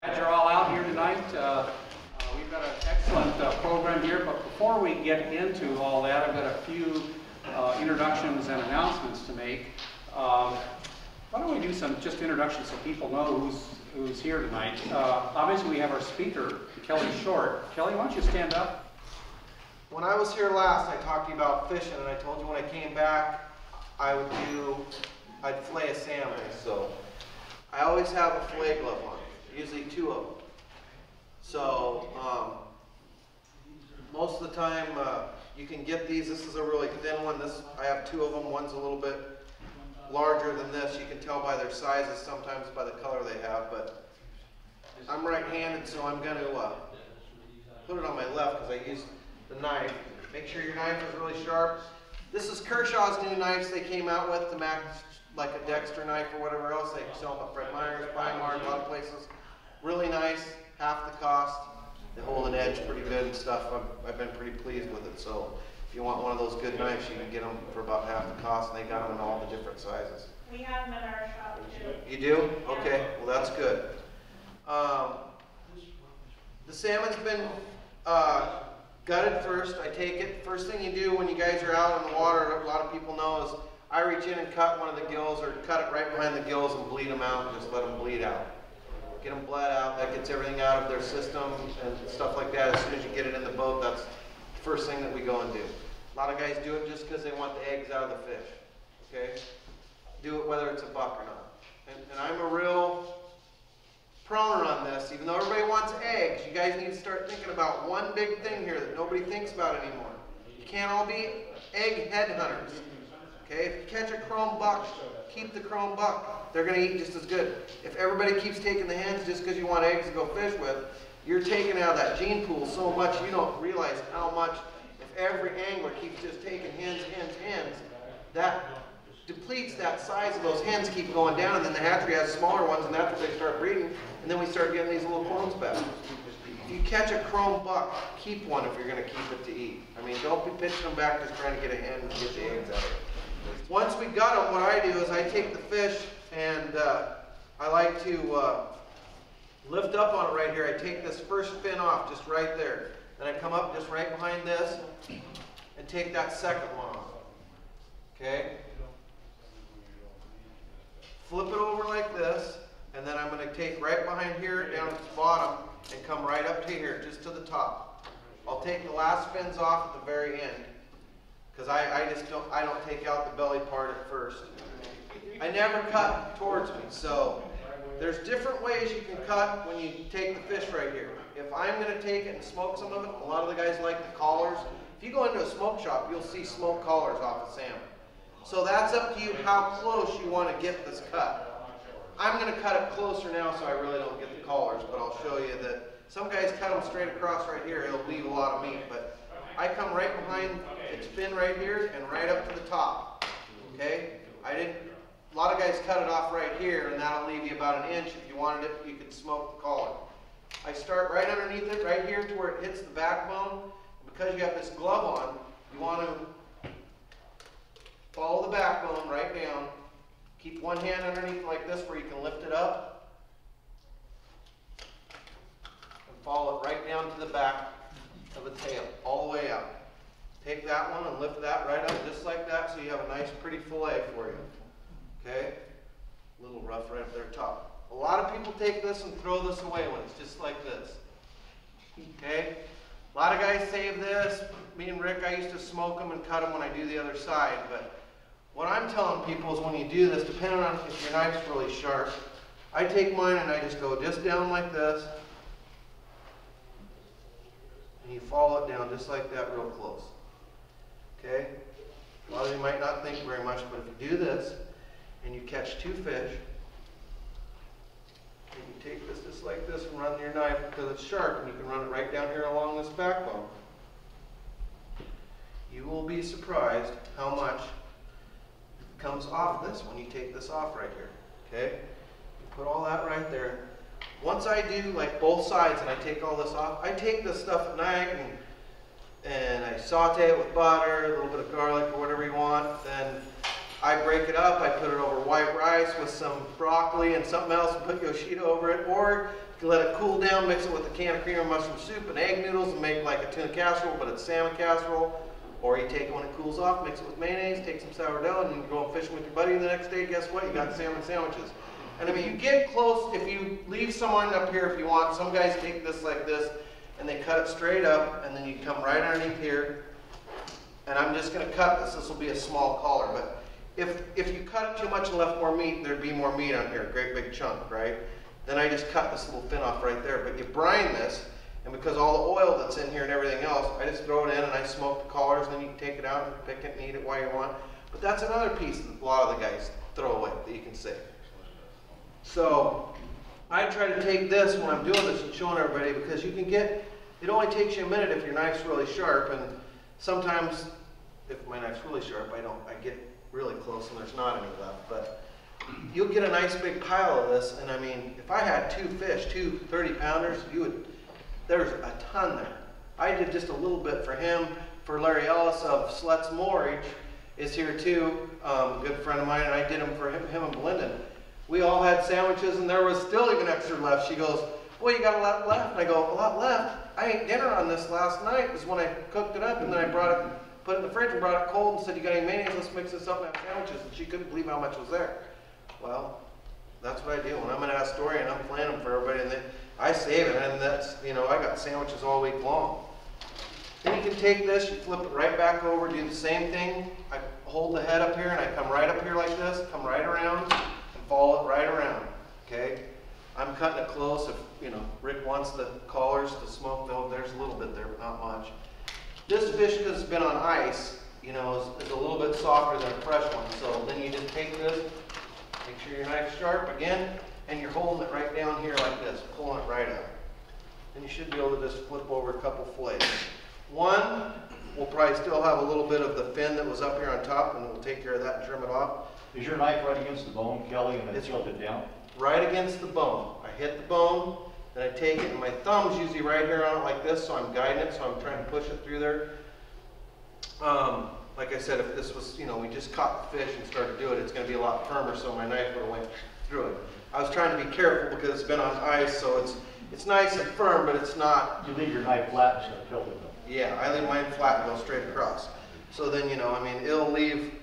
Glad you're all out here tonight. We've got an excellent program here, but before we get into all that, I've got a few introductions and announcements to make. Why don't we do some just introductions so people know who's here tonight. Obviously we have our speaker, Kelly Short. Kelly, why don't you stand up? When I was here last, I talked to you about fishing, and I told you when I came back, I'd fillet a salmon. So I always have a fillet glove on, usually 2 of them. So most of the time you can get these. This is a really thin one. I have 2 of them. One's a little bit larger than this. You can tell by their sizes, sometimes by the color they have. But I'm right-handed, so I'm going to put it on my left because I use the knife. Make sure your knife is really sharp. This is Kershaw's new knives they came out with to match like a Dexter knife or whatever else. They sell them at Fred Meyer's, Primark, a lot of places. Really nice, half the cost. They hold an edge pretty good and stuff. I've been pretty pleased with it. So if you want one of those good knives, you can get them for about half the cost, and they got them in all the different sizes. We have them in our shop too. You do? Okay, well that's good. The salmon's been gutted first. I take it. First thing you do when you guys are out in the water, a lot of people know, is I reach in and cut one of the gills, or cut it right behind the gills and bleed them out, and just let them bleed out. Get them bled out. That gets everything out of their system and stuff like that. As soon as you get it in the boat, that's the first thing that we go and do. A lot of guys do it just because they want the eggs out of the fish. Okay? Do it whether it's a buck or not. And I'm a real proner on this. Even though everybody wants eggs, you guys need to start thinking about one big thing here that nobody thinks about anymore. You can't all be egg headhunters. Okay? If you catch a chrome buck, keep the chrome buck. They're going to eat just as good. If everybody keeps taking the hens just because you want eggs to go fish with, you're taking out of that gene pool so much you don't realize how much. If every angler keeps just taking hens, that depletes that size of those hens, keep going down, and then the hatchery has smaller ones, and that's when they start breeding, and then we start getting these little clones back. If you catch a chrome buck, keep one if you're going to keep it to eat. I mean, don't be pitching them back just trying to get a hen and get the eggs out of it. Once we got them, what I do is I take the fish and I like to lift up on it right here. I take this first fin off just right there. Then I come up just right behind this and take that second one off. Okay? Flip it over like this, and then I'm going to take right behind here down at the bottom and come right up to here, just to the top. I'll take the last fins off at the very end, because I don't take out the belly part at first. I never cut towards me, so there's different ways you can cut when you take the fish right here. If I'm going to take it and smoke some of it, a lot of the guys like the collars. If you go into a smoke shop, you'll see smoke collars off of salmon. So that's up to you how close you want to get this cut. I'm going to cut it closer now so I really don't get the collars, but I'll show you that some guys cut them straight across right here. It'll leave a lot of meat, but I come right behind its fin right here and right up to the top. Okay? A lot of guys cut it off right here, and that'll leave you about an inch. If you wanted it, you could smoke the collar. I start right underneath it, right here to where it hits the backbone. Because you have this glove on, you want to follow the backbone right down. Keep one hand underneath like this where you can lift it up. And follow it right down to the back of the tail, all the way out. Take that one and lift that right up just like that so you have a nice pretty fillet for you. Okay? A little rough right up there top. A lot of people take this and throw this away when it's just like this. Okay? A lot of guys save this. Me and Rick, I used to smoke them and cut them when I do the other side, but what I'm telling people is when you do this, depending on if your knife's really sharp, I take mine and I just go just down like this, and you follow it down just like that real close. Okay? A lot of you might not think very much, but if you do this, and you catch 2 fish, and you take this just like this and run your knife because it's sharp, and you can run it right down here along this backbone, you will be surprised how much comes off this when you take this off right here. Okay? You put all that right there. Once I do like both sides and I take all this off, I take this stuff at night and I saute it with butter, a little bit of garlic or whatever you want. Then I break it up, I put it over white rice with some broccoli and something else and put Yoshito over it, or you can let it cool down, mix it with a can of cream of mushroom soup and egg noodles and make like a tuna casserole, but it's salmon casserole. Or you take it when it cools off, mix it with mayonnaise, take some sourdough, and you go fishing with your buddy the next day, guess what? You got salmon sandwiches. And I mean, you get close, if you leave someone up here if you want, some guys take this like this, and they cut it straight up, and then you come right underneath here. And I'm just gonna cut this, this will be a small collar, but if you cut it too much and left more meat, there'd be more meat on here, a great big chunk, right? Then I just cut this little fin off right there, but you brine this, and because all the oil that's in here and everything else, I just throw it in and I smoke the collars, and then you can take it out and pick it and eat it while you want. But that's another piece that a lot of the guys throw away that you can save. So I try to take this when I'm doing this and showing everybody, because you can get, it only takes you a minute if your knife's really sharp, and sometimes if my knife's really sharp, I get really close and there's not any left. But you'll get a nice big pile of this, and I mean, if I had 2 fish, 2 30-pounders, there's a ton there. I did just a little bit for him. For Larry Ellis of Sluts Mortgage is here too, a good friend of mine, and I did them for him and Belinda. We all had sandwiches, and there was still even extra left. She goes, "Boy, you got a lot left." And I go, "A lot left? I ate dinner on this last night." Was when I cooked it up, and then I brought it, put it in the fridge, and brought it cold, and said, "You got any mayonnaise? Let's mix this up and have sandwiches." And she couldn't believe how much was there. Well, that's what I do when I'm in Astoria and I'm planning for everybody, and I save it, and that's, you know, I got sandwiches all week long. Then you can take this, you flip it right back over, do the same thing. I hold the head up here, and I come right up here like this, come right around, and follow it right around, okay? I'm cutting it close. If, you know, Rick wants the collars to smoke, though, there's a little bit there, but not much. This fish, because it's been on ice, you know, is a little bit softer than a fresh one. So then you just take this, make sure your knife's sharp again, and you're holding it right down here like this, pulling it right up. And you should be able to just flip over a couple fillets. One will probably still have a little bit of the fin that was up here on top, and we'll take care of that and trim it off. Is your knife right against the bone, Kelly, and then It's tilt it down? Right against the bone. I hit the bone, then I take it, and my thumb's usually right here on it like this, so I'm guiding it, so I'm trying to push it through there. Like I said, if this was, you know, we just caught the fish and started to do it, it's going to be a lot firmer, so my knife would have went through it. I was trying to be careful because it's been on ice, so it's nice and firm, but it's not. You leave your knife flat instead of tilted though. Yeah, I leave mine flat and go straight across. So then, you know, I mean, it'll leave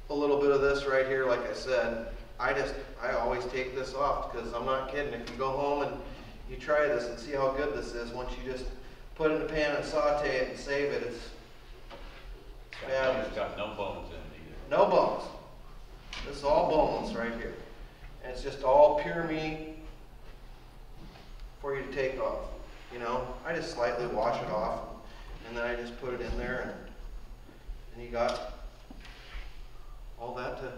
a little bit of this right here, like I said. I always take this off because I'm not kidding. If you go home and you try this and see how good this is, once you just put it in the pan and saute it and save it, it's fabulous. It's got no bones in it either. No bones. This is all boneless right here. And it's just all pure meat for you to take off. You know, I just slightly wash it off, and then I just put it in there, and you got all that to,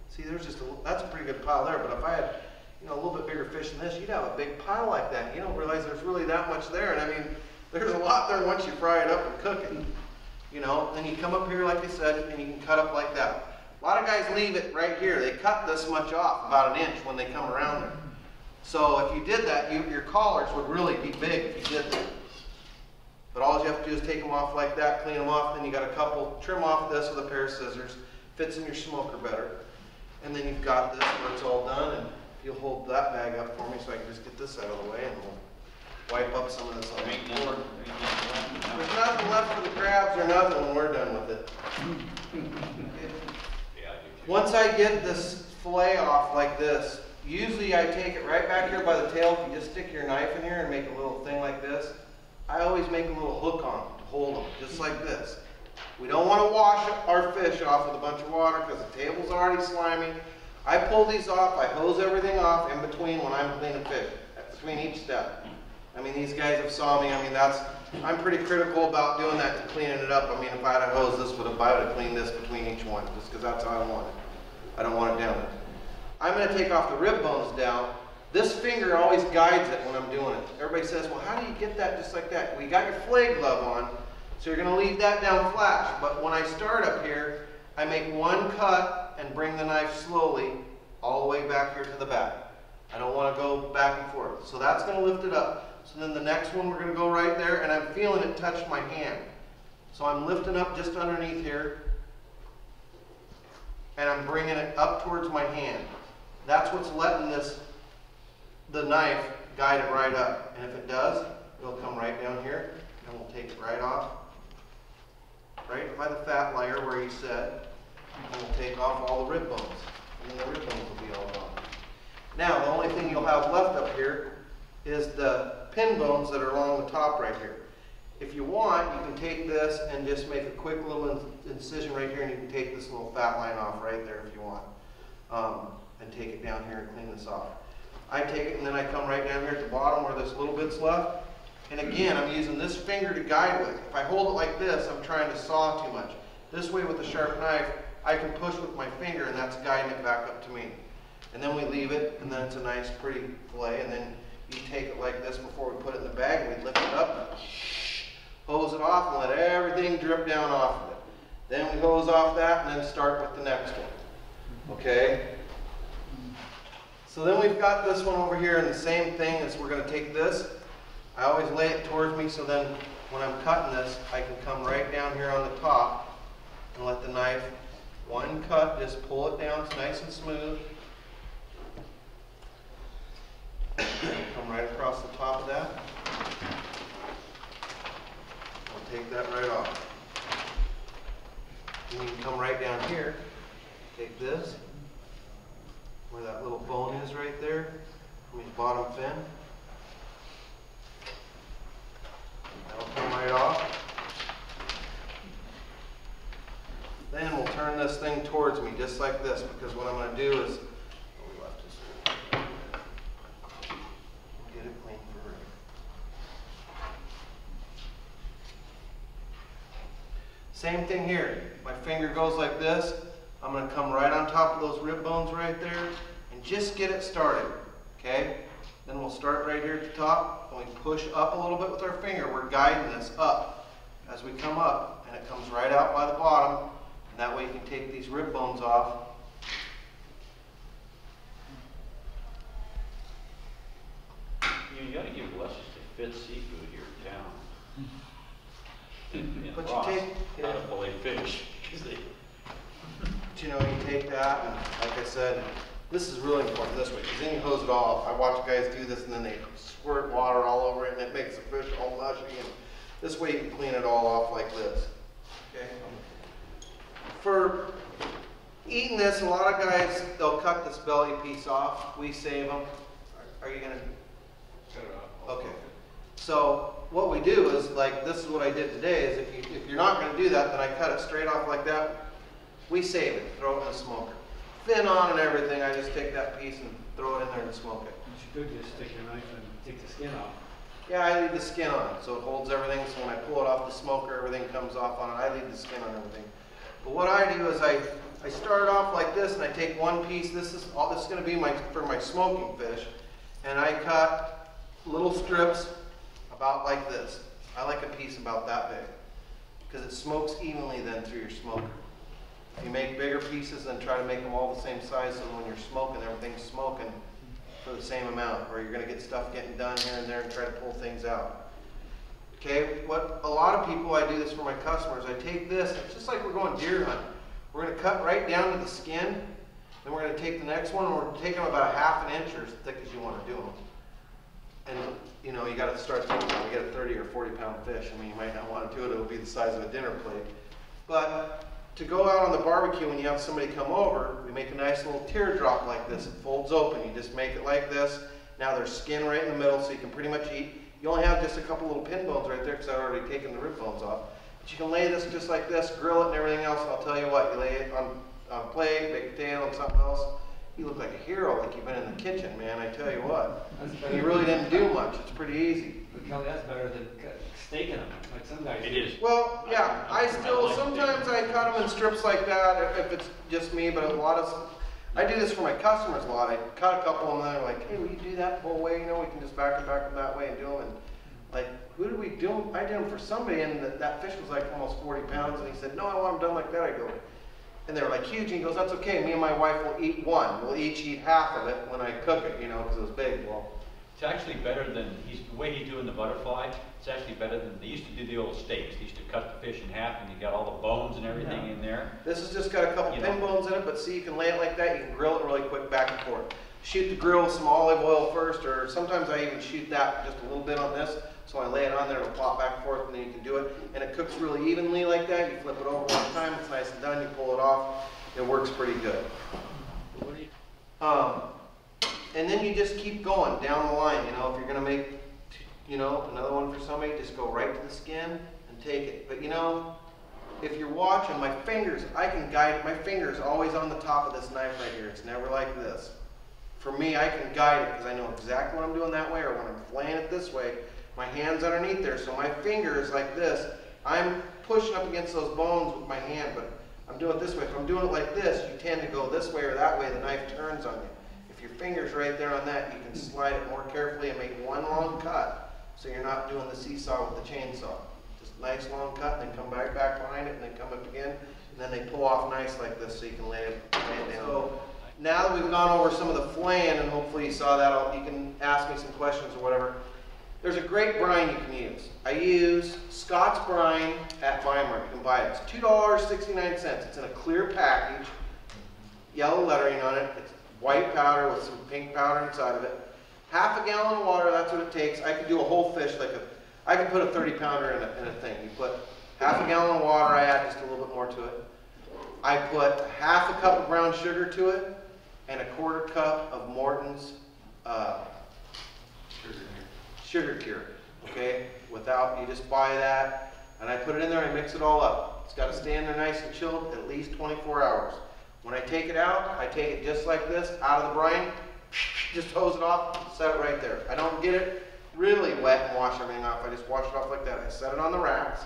see, there's just that's a pretty good pile there. But if I had, you know, a little bit bigger fish than this, you'd have a big pile like that. You don't realize there's really that much there. And I mean, there's a lot there once you fry it up and cook it. You know, then you come up here, like I said, and you can cut up like that. A lot of guys leave it right here. They cut this much off, about 1 inch, when they come around there. So if you did that, your collars would really be big if you did that. But all you have to do is take them off like that, clean them off, then you got a couple, trim off this with a pair of scissors, fits in your smoker better. And then you've got this where it's all done, and you'll hold that bag up for me so I can just get this out of the way, and we'll wipe up some of this on the floor. There's nothing left for the crabs or nothing when we're done with it. Once I get this fillet off like this, usually I take it right back here by the tail. If you just stick your knife in here and make a little thing like this, I always make a little hook on them to hold them, just like this. We don't want to wash our fish off with a bunch of water because the table's already slimy. I pull these off, I hose everything off in between when I'm cleaning fish, between each step. I mean, these guys have saw me. I mean, I'm pretty critical about doing that and cleaning it up. I mean, if I had a hose, I would have cleaned this between each one, just because that's how I want it. I don't want it down there. I'm going to take off the rib bones down. This finger always guides it when I'm doing it. Everybody says, well, how do you get that just like that? Well, you got your fillet glove on, so you're going to leave that down flat. But when I start up here, I make one cut and bring the knife slowly all the way back here to the back. I don't want to go back and forth. So that's going to lift it up. So then the next one, we're going to go right there, and I'm feeling it touch my hand. So I'm lifting up just underneath here. and I'm bringing it up towards my hand. That's what's letting the knife guide it right up. And if it does, it'll come right down here, and we'll take it right off, right by the fat layer where you said, and we'll take off all the rib bones, and then the rib bones will be all gone. Now, the only thing you'll have left up here is the pin bones that are along the top right here. If you want, you can take this and just make a quick little incision right here, and you can take this little fat line off right there if you want, and take it down here and clean this off. I take it and then I come right down here at the bottom where there's little bits left, and again, I'm using this finger to guide with. If I hold it like this, I'm trying to saw too much. This way with a sharp knife, I can push with my finger, and that's guiding it back up to me. And then we leave it, and then it's a nice pretty fillet, and then you take it like this before we put it in the bag, and we lift it up, hose it off, and let everything drip down off of it. Then we hose off that, and then start with the next one. Okay? So then we've got this one over here, and the same thing is we're going to take this. I always lay it towards me, so then when I'm cutting this, I can come right down here on the top and let the knife, one cut, just pull it down, it's nice and smooth. Come right across the top of that. I'll take that right off. And you can come right down here, take this, where that little bone is right there, from his bottom fin. That'll come right off. Then we'll turn this thing towards me just like this, because what I'm going to do is, get it clean for her. Same thing here. My finger goes like this. I'm going to come right on top of those rib bones right there and just get it started. Okay? Then we'll start right here at the top, and we push up a little bit with our finger. We're guiding this up as we come up, and it comes right out by the bottom, and that way you can take these rib bones off. You gotta give lessons to Fit Seafood here in town. In But Ross, you take, how to fillet fish. 'Cause they, you know, you take that, and like I said, this is really important this way, because then you hose it off. I watch guys do this, and then they squirt water all over it, and it makes the fish all mushy. And this way you can clean it all off like this. Okay. For eating this, a lot of guys, they'll cut this belly piece off. We save them. Are you gonna? Cut it off. Okay. So what we do is, like, this is what I did today, is if you're not going to do that, then I cut it straight off like that. We save it, throw it in the smoker. Fin on and everything, I just take that piece and throw it in there and smoke it. You could just stick your knife and take the skin off. Yeah, I leave the skin on, so it holds everything, so when I pull it off the smoker, everything comes off on it. I leave the skin on everything. But what I do is I start off like this, and I take one piece. This is going to be for my smoking fish, and I cut little strips about like this. I like a piece about that big, because it smokes evenly then through your smoker. If you make bigger pieces, then try to make them all the same size, so when you're smoking, everything's smoking for the same amount, or you're going to get stuff getting done here and there and try to pull things out. Okay, what a lot of people, I do this for my customers, I take this, it's just like we're going deer hunting. We're going to cut right down to the skin, then we're going to take the next one, and we're going to take them about 1/2 inch or as thick as you want to do them. And you know, you got to start thinking about, we get a 30 or 40 pound fish. I mean, you might not want to do it, it'll be the size of a dinner plate. But to go out on the barbecue when you have somebody come over, we make a nice little teardrop like this. It folds open, you just make it like this. Now there's skin right in the middle, so you can pretty much eat. You only have just a couple little pin bones right there, because I've already taken the rib bones off. But you can lay this just like this, grill it and everything else, and I'll tell you what, you lay it on a plate, baked potato, and something else. You look like a hero, like you've been in the kitchen, man, I tell you what. And you really didn't do much, it's pretty easy. But Kelly, that's better than steaking them, like some guys do. it is. Well, yeah, I still, sometimes I cut them in strips like that, if it's just me, but I do this for my customers a lot. I cut a couple and then they're like, hey, will you do that the whole way? You know, we can just back them that way and do them. And like, who did we do them? I did them for somebody, and that fish was like almost 40 pounds, and he said, no, I want them done like that. I go, and they were like huge, and he goes, that's okay, me and my wife will eat one. We'll each eat 1/2 of it when I cook it, you know, because it was big. Well, It's actually better than, the way he's doing the butterfly, it's actually better than, they used to do the old steaks. They used to cut the fish in half and you got all the bones and everything in there. This has just got a couple You pin know. bones in it, but see, you can lay it like that, you can grill it really quick back and forth. Shoot the grill with some olive oil first, or sometimes I even shoot that just a little bit on this, so I lay it on there, it'll plop back and forth, and then you can do it. And it cooks really evenly like that. You flip it over one time, it's nice and done, you pull it off, it works pretty good. And then you just keep going down the line, you know, if you're gonna make, you know, another one for somebody, just go right to the skin and take it. But you know, if you're watching, my fingers, I can guide, my finger's always on the top of this knife right here. It's never like this. For me, I can guide it because I know exactly what I'm doing that way, or when I'm flaying it this way, my hand's underneath there, so my finger is like this. I'm pushing up against those bones with my hand, but I'm doing it this way. If I'm doing it like this, you tend to go this way or that way, the knife turns on you. If your finger's right there on that, you can slide it more carefully and make one long cut, so you're not doing the seesaw with the chainsaw. Just nice long cut, and then come back behind it, and then come up again, and then they pull off nice like this, so you can lay it down. So now that we've gone over some of the flaying, and hopefully you saw that, you can ask me some questions or whatever. There's a great brine you can use. I use Scott's brine at Weimar. You can buy it. It's $2.69. It's in a clear package, yellow lettering on it. It's white powder with some pink powder inside of it. Half a gallon of water, that's what it takes. I could do a whole fish I could put a 30-pounder in a thing. You put half a gallon of water, I add just a little bit more to it. I put half a cup of brown sugar to it and a quarter cup of Morton's sugar cure, okay? You just buy that, and I put it in there, I mix it all up. It's got to stay in there nice and chilled at least 24 hours. When I take it out, I take it just like this, out of the brine, just hose it off, set it right there. I don't get it really wet and wash everything off, I just wash it off like that. I set it on the racks.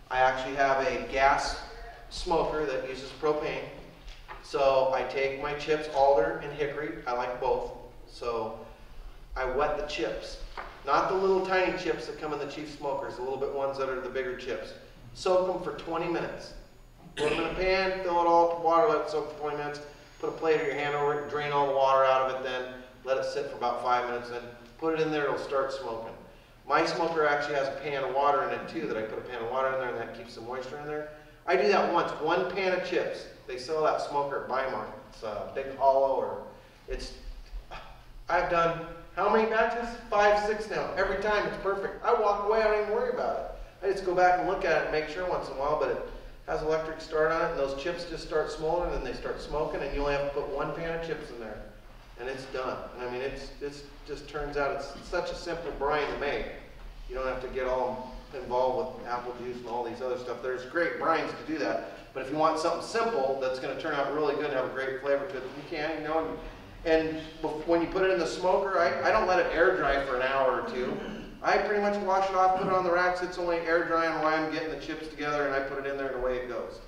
I actually have a gas smoker that uses propane. So I take my chips, alder and hickory, I like both. So I wet the chips. Not the little tiny chips that come in the Chief Smokers, the little bit ones that are the bigger chips. Soak them for 20 minutes. Put them in a pan, fill it all with water, let it soak for 20 minutes. Put a plate or your hand over it, drain all the water out of it, then let it sit for about 5 minutes, then put it in there, it'll start smoking. My smoker actually has a pan of water in it too, that I put a pan of water in there and that keeps the moisture in there. I do that once, one pan of chips. They sell that smoker at Weimar. It's a big hollow, or I've done how many batches? 5, 6 now. Every time it's perfect. I walk away, I don't even worry about it. I just go back and look at it and make sure once in a while, but it has electric start on it, and those chips just start smoldering, and they start smoking, and you only have to put one pan of chips in there, and it's done. And I mean, it just turns out it's such a simple brine to make. You don't have to get all involved with apple juice and all these other stuff. There's great brines to do that, but if you want something simple that's going to turn out really good and have a great flavor to it, you can, you know. And when you put it in the smoker, I don't let it air dry for an hour or two. I pretty much wash it off, put it on the racks. It's only air drying while I'm getting the chips together, and I put it in there and away it goes.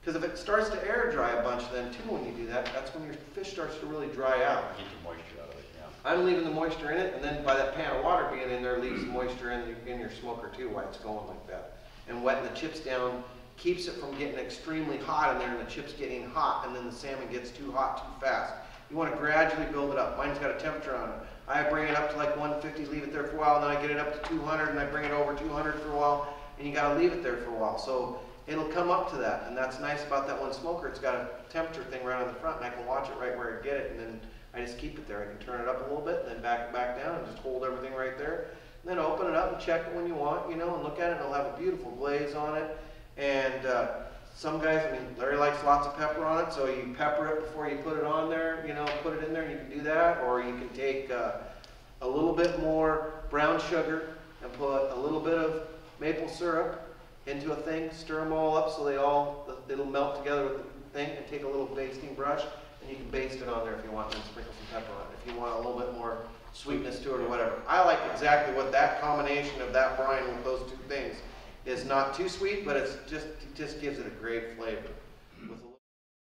Because if it starts to air dry a bunch then too when you do that, that's when your fish starts to really dry out. Get the moisture out of it, yeah. I'm leaving the moisture in it, and then by that pan of water being in there leaves the moisture in your smoker too while it's going like that. And wetting the chips down keeps it from getting extremely hot in there and the chips getting hot, and then the salmon gets too hot too fast. You want to gradually build it up. Mine's got a temperature on it. I bring it up to like 150, leave it there for a while, and then I get it up to 200, and I bring it over 200 for a while, and you got to leave it there for a while. So it'll come up to that, and that's nice about that one smoker. It's got a temperature thing right on the front, and I can watch it right where I get it, and then I just keep it there. I can turn it up a little bit, and then back it back down, and just hold everything right there. And then open it up and check it when you want, you know, and look at it, and it'll have a beautiful glaze on it. And some guys, I mean, Larry likes lots of pepper on it, so you pepper it before you put it on there, you know, put it in there, and you can do that. Or you can take a little bit more brown sugar and put a little bit of maple syrup into a thing, stir them all up so it'll melt together with the thing, and take a little basting brush, and you can baste it on there if you want, and sprinkle some pepper on it if you want a little bit more sweetness to it or whatever. I like exactly what that combination of that brine with those two things is. Not too sweet, but it just gives it a great flavor. With a